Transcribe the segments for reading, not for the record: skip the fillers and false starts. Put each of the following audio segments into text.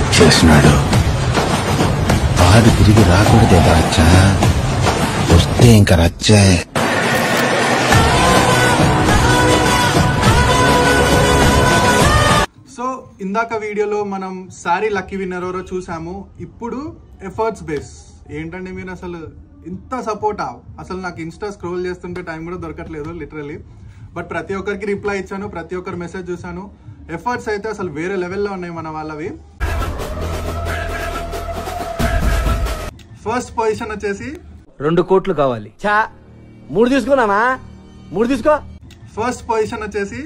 వచ్చేసినాడు. వాడు తిరిగి రాకూడదే రచ్చ, వస్తే ఇంకా రచ్చే. సో ఇందాక వీడియోలో మనం సారీ లక్కీ విన్నర్ ఎవరో చూసాము. ఇప్పుడు ఎఫర్ట్స్ బేస్ ఏంటండి మీరు అసలు ఇంత సపోర్ట్ అసలు నాకు ఇన్స్టా స్క్రోల్ చేస్తుంటే టైం కూడా దొరకట్లేదు లిటరలీ. బట్ ప్రతి ఒక్కరికి రిప్లై ఇచ్చాను, ప్రతి ఒక్కరు మెసేజ్ చూసాను. ఎఫర్ట్స్ అయితే అసలు వేరే లెవెల్లో ఉన్నాయి మన వాళ్ళవి. ఫస్ట్ పొజిషన్ వచ్చేసి 2 కోట్లు కావాలి. 3 తీసుకున్నానా? 3 తీసుకో. ఫస్ట్ పొజిషన్ వచ్చేసి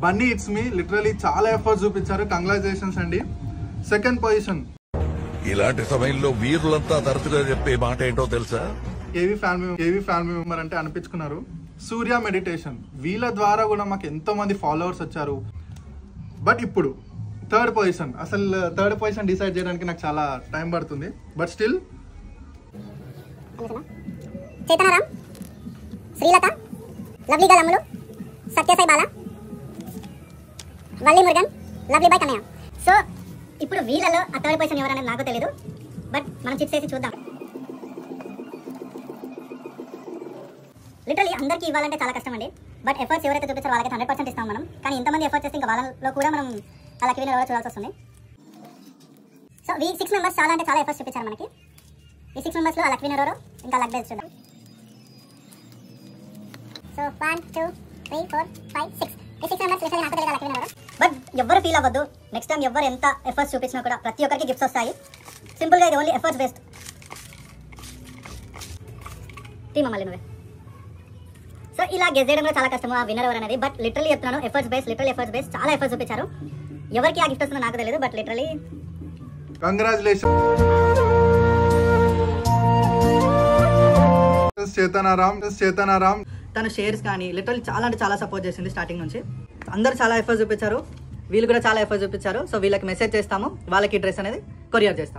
బన్నీ ఇట్స్ మీ. లిటరలీ చాలా ఎఫర్ట్స్ చూపించారు, కంగ్రాచులేషన్స్ అండి. సెకండ్ పొజిషన్ ఇలాంటి సమయంలో వీరులంతా తరచుగా చెప్పే మాట ఏంటో తెలుసా? కేవీ ఫ్యామిలీ మెంబర్ అంటే అనిపించుకున్నారు. సూర్య మెడిటేషన్, వీళ్ళ ద్వారా కూడా మాకు ఎంతో మంది ఫాలోవర్స్ వచ్చారు. బట్ ఇప్పుడు థర్డ్ పొజిషన్, అసలు థర్డ్ పొజిషన్ డిసైడ్ చేయడానికి నాకు చాలా టైం పడుతుంది. But still Chetanaram, Srilatha, lovely gal Ammulu, Satyasai Bala, Valli Murugan, lovely boy Kannayya. So ఇప్పుడు వీళ్ళలో ఆ థర్డ్ పొజిషన్ ఎవరనేది నాకు తెలియదు. బట్ మనం చిప్స్ వేసి చూద్దాం. లిటరలీ అందరికీ ఇవ్వాలంటే చాలా కష్టం అండి. బట్ ఎఫర్ట్స్ ఎవరైతే చూపిస్తారో వాళ్ళకి 100% ఇస్తాం మనం. కానీ ఇంతమంది ఎఫర్ట్స్ చేస్తే ఇంకా వాళ్ళలో కూడా మనం అలా లక్కీ విన్నర్ ఎవరో చూడాల్సి వస్తుంది. సో ఈ 6 మెంబర్స్ చాలా అంటే చాలా ఎఫర్ట్స్ చూపించారు మనకి. ఈ 6 మెంబర్స్లో ఆ లక్కీ విన్నర్ ఎవరో ఇంకా లక్ బేస్ చూద్దాం. సో 1 2 3 4 5 6 ఈ 6 మెంబర్స్ లిటరలీ నాకు తెలియదు లక్కీ విన్నర్ ఎవరో. బట్ ఎవ్వరు ఫీల్ అవ్వద్దు. నెక్స్ట్ టైం ఎవరు ఎంత ఎఫర్ట్స్ చూపించినా కూడా ప్రతి ఒక్కరికి గిఫ్ట్స్ వస్తాయి. సింపుల్గా ఇది ఓన్లీ ఎఫర్ట్స్ బేస్డ్. టీమ్ మళ్ళీ నువ్వే. సో ఇలా గెస్ చేయడంలో చాలా కష్టం ఆ విన్నర్ ఎవరు అనేది. బట్ లిటరలీ చెప్తున్నాను, efforts base, literal efforts base, చాలా ఎఫర్ట్స్ చూపించారు. ఎవరికి ఆ గిఫ్ట్ వస్తుందో నాకు తెలియదు. But literally congratulations Chetanaram. తన షేర్స్ కానీ లిటరల్ చాలా అంటే చాలా సపోర్ట్ చేసింది స్టార్టింగ్ నుంచి. అందరూ చాలా ఎఫర్ట్స్ చూపించారు, వీళ్ళు కూడా చాలా ఎఫర్ట్స్ చూపించారు. సో వీళ్ళకి మెసేజ్ చేస్తాము, వాళ్ళకి డ్రెస్ అనేది కొరియర్ చేస్తాం.